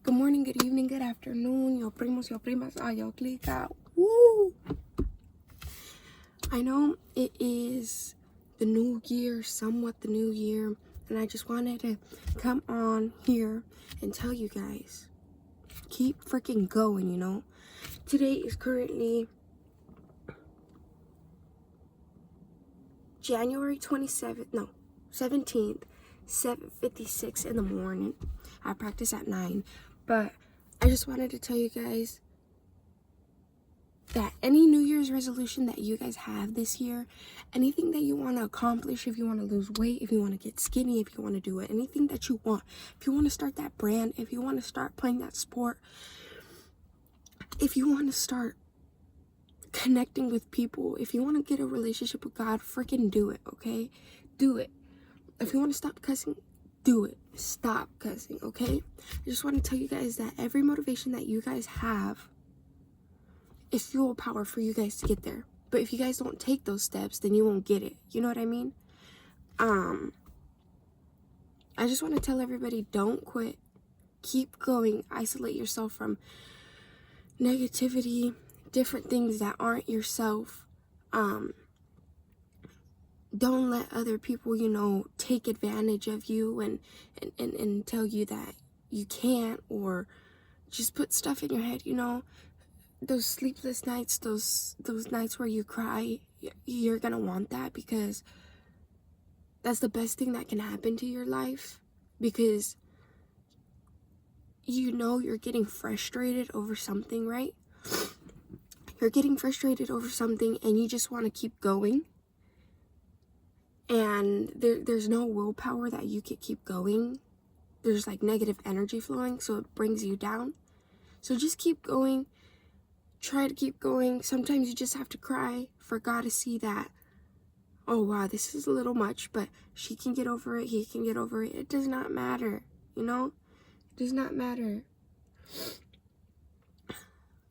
Good morning, good evening, good afternoon, yo primos, yo primas, yo clica. Woo! I know it is the new year, somewhat the new year, and I just wanted to come on here and tell you guys, keep freaking going, you know? Today is currently January 17th, 7:56 in the morning. I practice at 9, but I just wanted to tell you guys that any New Year's resolution that you guys have this year, anything that you want to accomplish, if you want to lose weight, if you want to get skinny, if you want to do it, anything that you want, if you want to start that brand, if you want to start playing that sport, if you want to start connecting with people, if you want to get a relationship with God, freaking do it, okay? Do it. If you want to stop cussing, do it. Stop cussing, okay? I just want to tell you guys that every motivation that you guys have is fuel power for you guys to get there. But if you guys don't take those steps, then you won't get it. You know what I mean? I just want to tell everybody, don't quit. Keep going. Isolate yourself from negativity, different things that aren't yourself. Don't let other people, take advantage of you and tell you that you can't, or just put stuff in your head, those sleepless nights, those nights where you cry, you're gonna want that, because that's the best thing that can happen to your life, because you're getting frustrated over something, right? You're getting frustrated over something and you just want to keep going. And there's no willpower that you can keep going. There's like negative energy flowing, so it brings you down. So just keep going. Try to keep going. Sometimes you just have to cry for God to see that, oh wow, this is a little much, but she can get over it, he can get over it. It does not matter, It does not matter.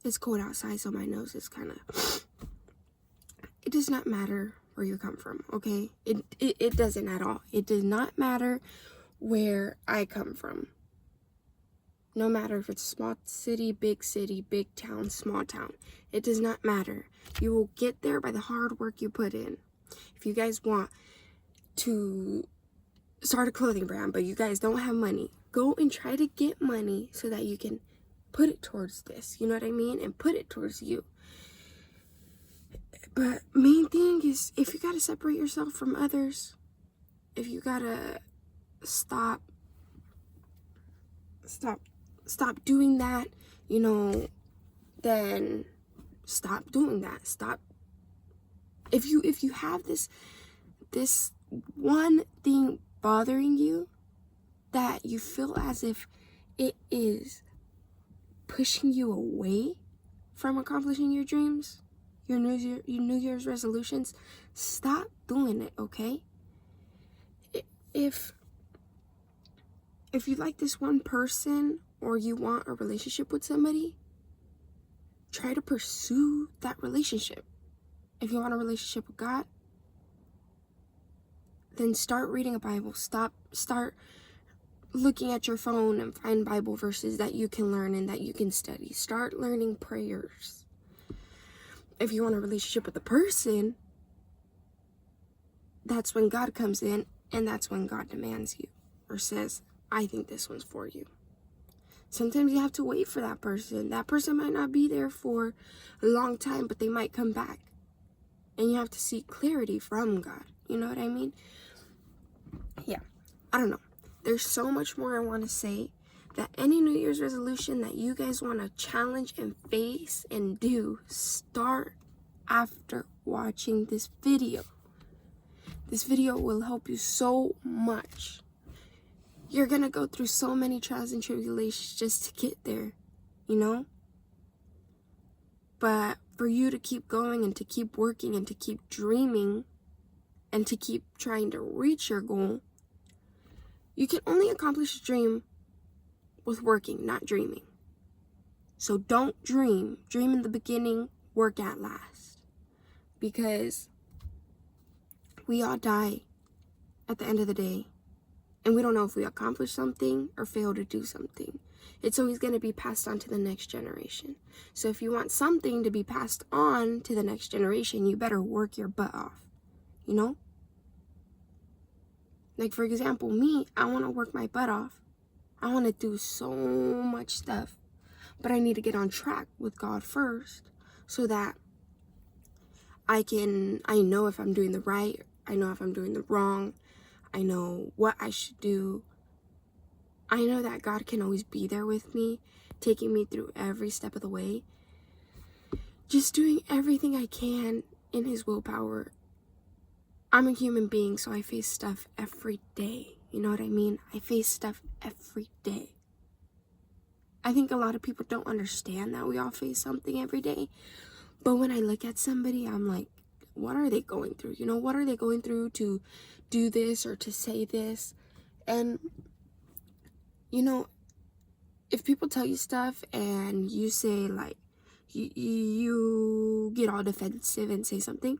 It's cold outside, so my nose is kind of... It does not matter where you come from, okay? It doesn't at all. It does not matter where I come from. No matter if it's small city, big town, small town. It does not matter. You will get there by the hard work you put in. If you guys want to start a clothing brand, but you guys don't have money, go and try to get money so that you can put it towards this, you know what I mean? And put it towards you. But main thing is, if you gotta separate yourself from others, if you gotta stop doing that, then stop doing that. Stop. If you have this one thing bothering you that you feel as if it is pushing you away from accomplishing your dreams, your New Year's resolutions, stop doing it, okay? If you like this one person, or you want a relationship with somebody, try to pursue that relationship. If you want a relationship with God, then start reading a Bible. Start looking at your phone and find Bible verses that you can learn and that you can study. Start learning prayers. If you want a relationship with a person, that's when God comes in, and that's when God demands you, or says, I think this one's for you. Sometimes you have to wait for that person. That person might not be there for a long time, but they might come back. And you have to seek clarity from God. You know what I mean? Yeah. I don't know. There's so much more I want to say. That any New Year's resolution that you guys want to challenge and face and do, start after watching this video. This video will help you so much. You're going to go through so many trials and tribulations just to get there, But for you to keep going and to keep working and to keep dreaming and to keep trying to reach your goal, you can only accomplish a dream with working, not dreaming. So don't dream. Dream in the beginning, work at last. Because we all die at the end of the day. And we don't know if we accomplish something or fail to do something. It's always going to be passed on to the next generation. So if you want something to be passed on to the next generation, you better work your butt off, you know? Like, for example, me, I want to work my butt off. I want to do so much stuff. But I need to get on track with God first so that I know if I'm doing the right, I know if I'm doing the wrong, I know what I should do. I know that God can always be there with me, taking me through every step of the way. Just doing everything I can in His willpower. I'm a human being, so I face stuff every day. You know what I mean? I face stuff every day. I think a lot of people don't understand that we all face something every day. But when I look at somebody, I'm like, what are they going through? You know, what are they going through to do this or to say this? And, you know, if people tell you stuff and you say, like, you get all defensive and say something,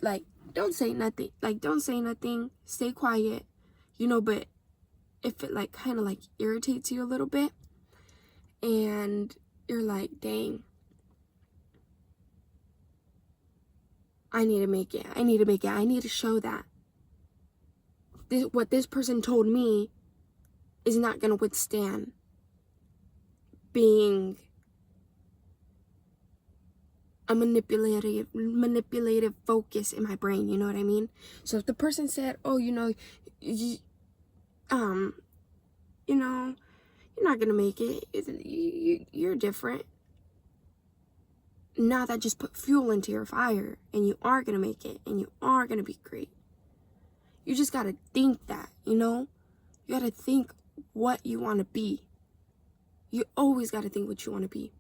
like, don't say nothing. Like, don't say nothing. Stay quiet. You know, but if it, like, kind of, like, irritates you a little bit and you're like, dang, I need to make it. I need to show that what this person told me is not going to withstand being a manipulative focus in my brain. You know what I mean? So if the person said, oh, you know, you're not going to make it. You're different. Now that just put fuel into your fire, and you are going to make it, and you are going to be great. You just got to think that, you know? You got to think what you want to be. You always got to think what you want to be.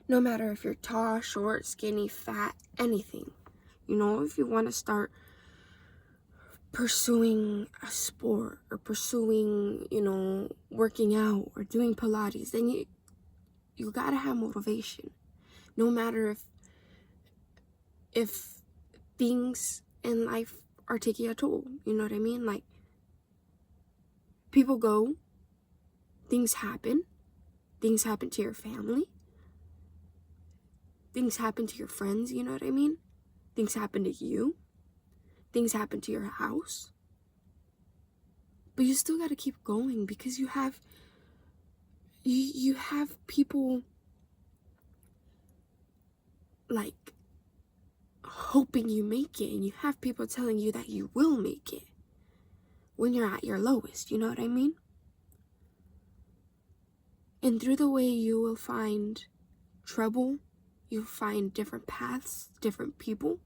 No matter if you're tall, short, skinny, fat, anything. You know, if you want to start pursuing a sport or pursuing, you know, working out or doing Pilates, then you got to have motivation. No matter if things in life are taking a toll, you know what I mean? Like, people go, things happen to your family, things happen to your friends, you know what I mean? Things happen to you, things happen to your house, but you still got to keep going because you have people like hoping you make it, and you have people telling you that you will make it when you're at your lowest, you know what I mean? And through the way you will find trouble, you'll find different paths, different people,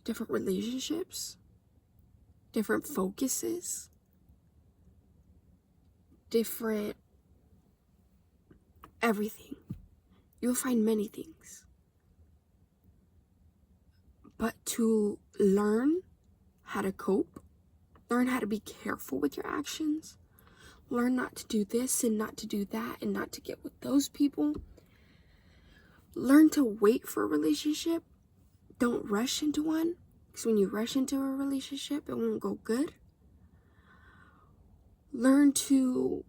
different relationships, different focuses, different everything. You'll find many things. But to learn how to cope, learn how to be careful with your actions, learn not to do this and not to do that and not to get with those people, learn to wait for a relationship. Don't rush into one, because when you rush into a relationship, it won't go good. Learn to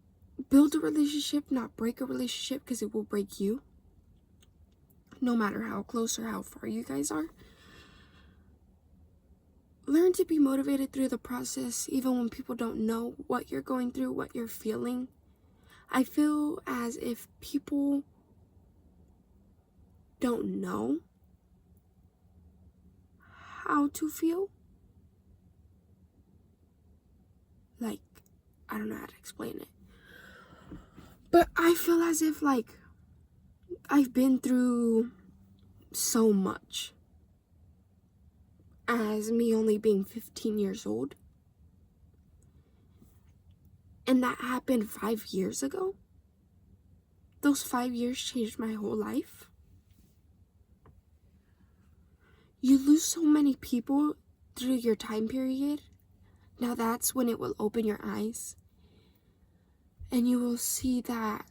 build a relationship, not break a relationship, because it will break you. No matter how close or how far you guys are. Learn to be motivated through the process, even when people don't know what you're going through, what you're feeling. I feel as if people don't know how to feel. Like, I don't know how to explain it. But I feel as if, like, I've been through so much. As me only being 15 years old. And that happened 5 years ago. Those 5 years changed my whole life. You lose so many people through your time period. Now that's when it will open your eyes. And you will see that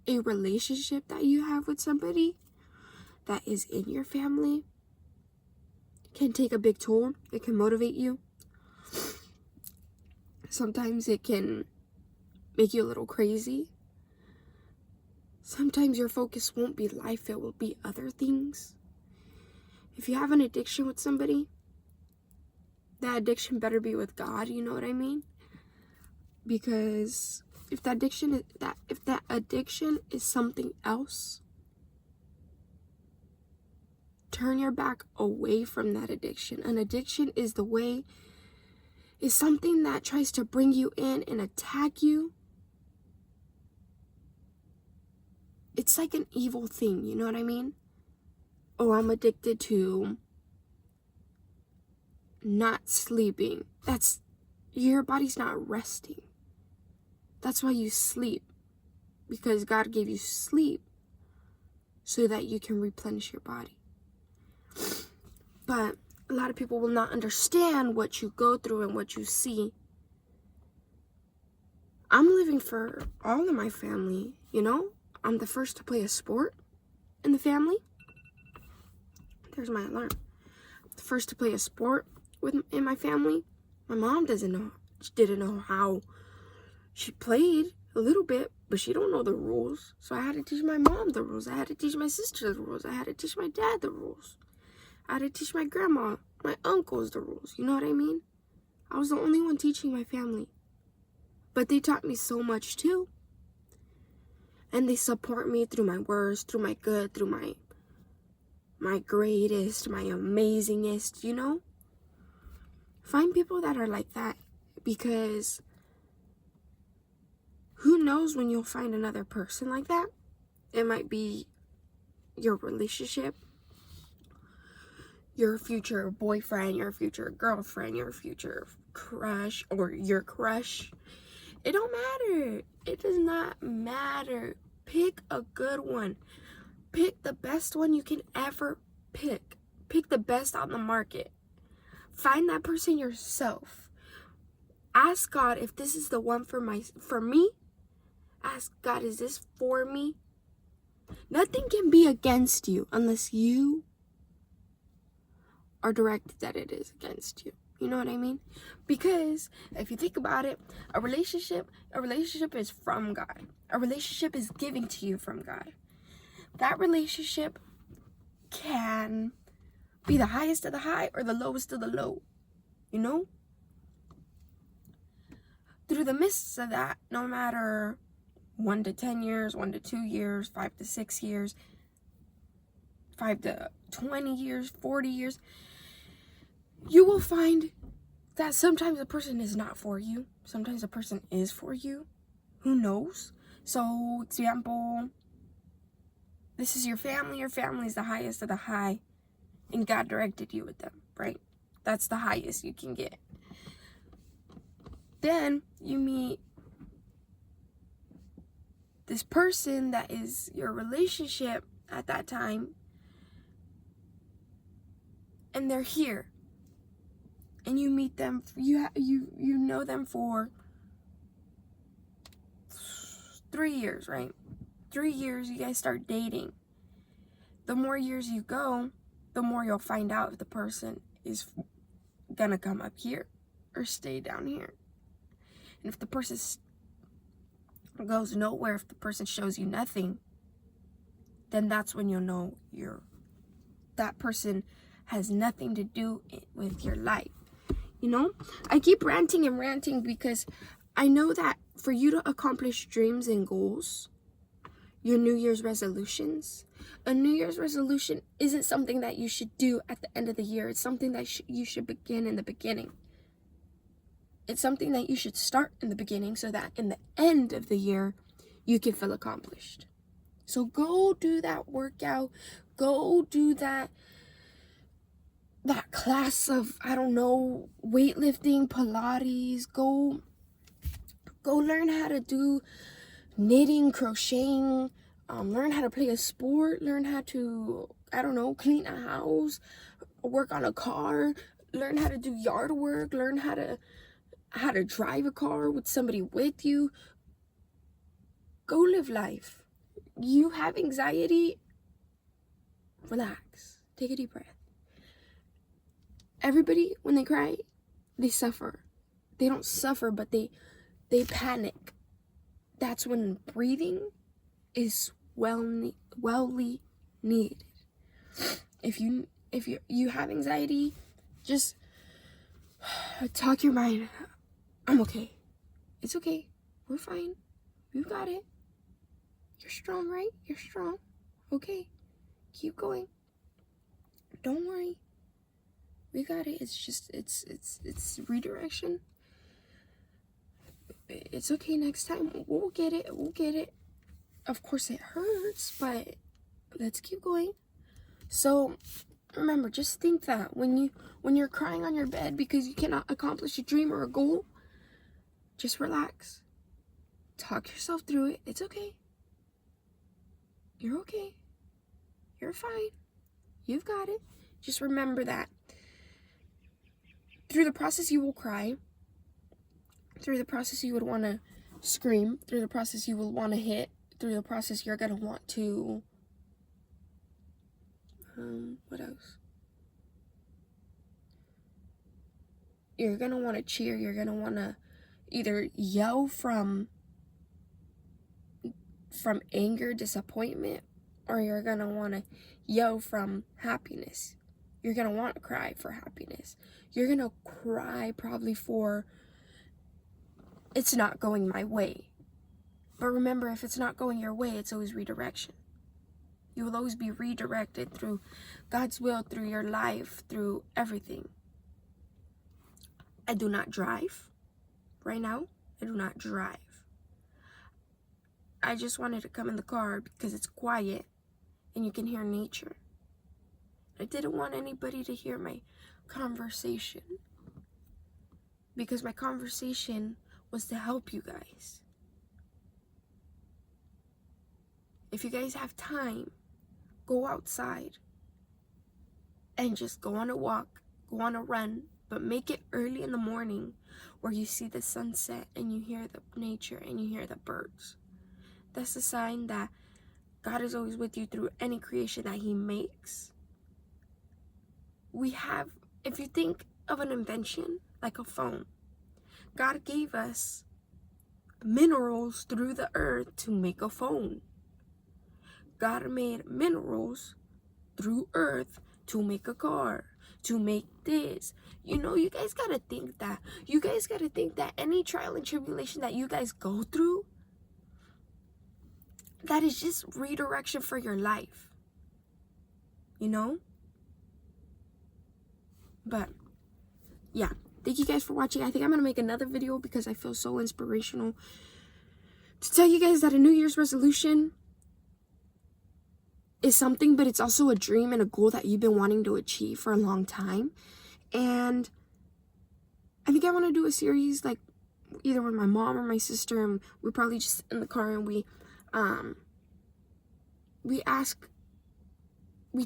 a relationship that you have with somebody that is in your family can take a big toll. It can motivate you. Sometimes it can make you a little crazy. Sometimes your focus won't be life, it will be other things. If you have an addiction with somebody, that addiction better be with God, you know what I mean? Because if that addiction is something else, turn your back away from that addiction. An addiction is something that tries to bring you in and attack you. It's like an evil thing, you know what I mean? Oh, I'm addicted to not sleeping. Your body's not resting. That's why you sleep. Because God gave you sleep so that you can replenish your body. But a lot of people will not understand what you go through and what you see. I'm living for all of my family, you know? I'm the first to play a sport in the family. There's my alarm. The first to play a sport in my family. My mom didn't know how. She played a little bit, but she don't know the rules. So I had to teach my mom the rules. I had to teach my sister the rules. I had to teach my dad the rules. I had to teach my grandma, my uncles the rules. You know what I mean? I was the only one teaching my family. But they taught me so much too. And they support me through my worst, through my good, through my greatest, my amazingest, you know? Find people that are like that, because who knows when you'll find another person like that. It might be your relationship, your future boyfriend, your future girlfriend, your future crush, or your crush. It don't matter. It does not matter. Pick a good one. Pick the best one you can ever pick. Pick the best on the market. Find that person yourself. Ask God if this is the one for me. Ask God, is this for me? Nothing can be against you unless you are directed that it is against you. You know what I mean? Because if you think about it, a relationship is from God. A relationship is given to you from God. That relationship can be the highest of the high or the lowest of the low. You know? Through the midst of that, no matter 1 to 10 years, 1 to 2 years, 5 to 6 years, 5 to 20 years, 40 years, you will find that sometimes a person is not for you. Sometimes a person is for you. Who knows? So, example, this is your family. Your family is the highest of the high. And God directed you with them, right? That's the highest you can get. Then you meet this person that is your relationship at that time. And they're here. And you meet them, you know them for 3 years, right? 3 years, you guys start dating. The more years you go, the more you'll find out if the person is gonna come up here or stay down here. And if the person goes nowhere, if the person shows you nothing, then that's when you'll know that person has nothing to do with your life. You know, I keep ranting and ranting because I know that for you to accomplish dreams and goals, your New Year's resolutions, a New Year's resolution isn't something that you should do at the end of the year. It's something that you should begin in the beginning. It's something that you should start in the beginning so that in the end of the year, you can feel accomplished. So go do that workout. Go do that class of, I don't know, weightlifting, Pilates. Go learn how to do knitting, crocheting. Learn how to play a sport. Learn how to, I don't know, clean a house, work on a car. Learn how to do yard work. Learn how to drive a car with somebody with you. Go live life. You have anxiety? Relax. Take a deep breath. Everybody, when they cry, they suffer. they don't suffer, but they panic. That's when breathing is wellly needed. If you have anxiety, just talk your mind. I'm okay. It's okay. We're fine. You got it. You're strong, right? You're strong. Okay. Keep going. Don't worry. We got it. It's just it's redirection. It's okay. Next time we'll get it. We'll get it. Of course it hurts, but let's keep going. So remember, just think that when you're crying on your bed because you cannot accomplish a dream or a goal, just relax. Talk yourself through it. It's okay. You're okay. You're fine. You've got it. Just remember that through the process you will cry. Through the process you would want to scream. Through the process you will want to hit. Through the process you're going to want to... what else? You're going to want to cheer. You're going to want to either yell from anger, disappointment, or you're going to want to yell from happiness. You're going to want to cry for happiness. You're going to cry probably for it's not going my way. But remember, if it's not going your way, it's always redirection. You will always be redirected through God's will, through your life, through everything. I do not drive. Right now, I do not drive. I just wanted to come in the car because it's quiet and you can hear nature. I didn't want anybody to hear my conversation because my conversation was to help you guys. If you guys have time, go outside and just go on a walk, go on a run, but make it early in the morning where you see the sunset and you hear the nature and you hear the birds. That's a sign that God is always with you through any creation that He makes. If you think of an invention like a phone, God gave us minerals through the earth to make a phone. God made minerals through earth to make a car, to make this. You know, you guys gotta think that. You guys gotta think that any trial and tribulation that you guys go through, that is just redirection for your life. You know? But, yeah. Thank you guys for watching. I think I'm gonna make another video because I feel so inspirational to tell you guys that a New Year's resolution is something, but it's also a dream and a goal that you've been wanting to achieve for a long time. And I think I want to do a series like either with my mom or my sister, and we probably just in the car and we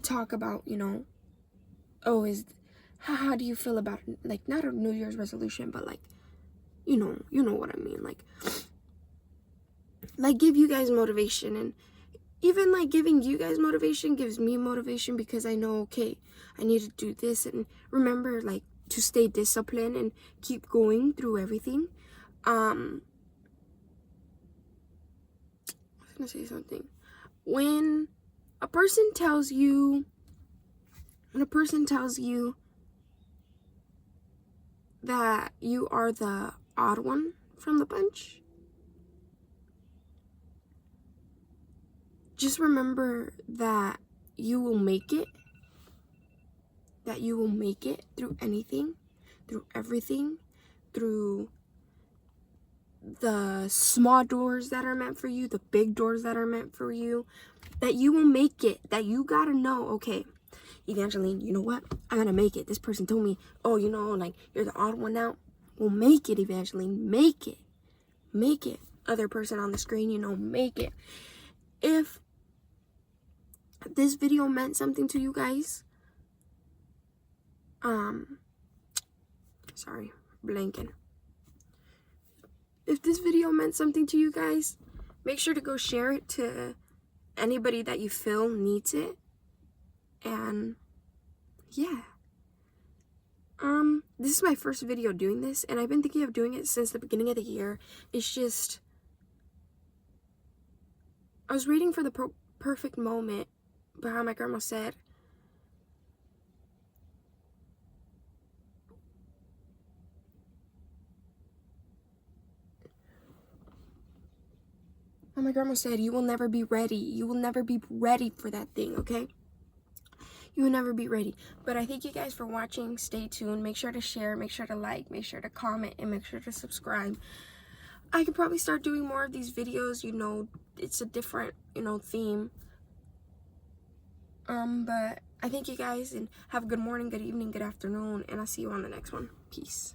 talk about, you know, how do you feel about, like, not a New Year's resolution, but like, you know what I mean, like give you guys motivation. And even like giving you guys motivation gives me motivation because I know, okay, I need to do this, and remember, like, to stay disciplined and keep going through everything. I was gonna say something. When a person tells you that you are the odd one from the bunch, just remember that you will make it. That you will make it through anything, through everything, through the small doors that are meant for you, the big doors that are meant for you, that you will make it. That you gotta know, okay, Evangeline, you know what? I'm gonna make it. This person told me, oh, you know, like, you're the odd one out. Well, make it, Evangeline. Make it. Make it. Other person on the screen, you know, make it. If this video meant something to you guys, sorry, blanking. If this video meant something to you guys, make sure to go share it to anybody that you feel needs it. And yeah, This is my first video doing this, and I've been thinking of doing it since the beginning of the year. It's just, I was waiting for the perfect moment, but how my grandma said, you will never be ready. You will never be ready for that thing, okay? You will never be ready. But I thank you guys for watching. Stay tuned. Make sure to share. Make sure to like. Make sure to comment. And make sure to subscribe. I could probably start doing more of these videos. You know, it's a different, theme. But I thank you guys. And have a good morning, good evening, good afternoon. And I'll see you on the next one. Peace.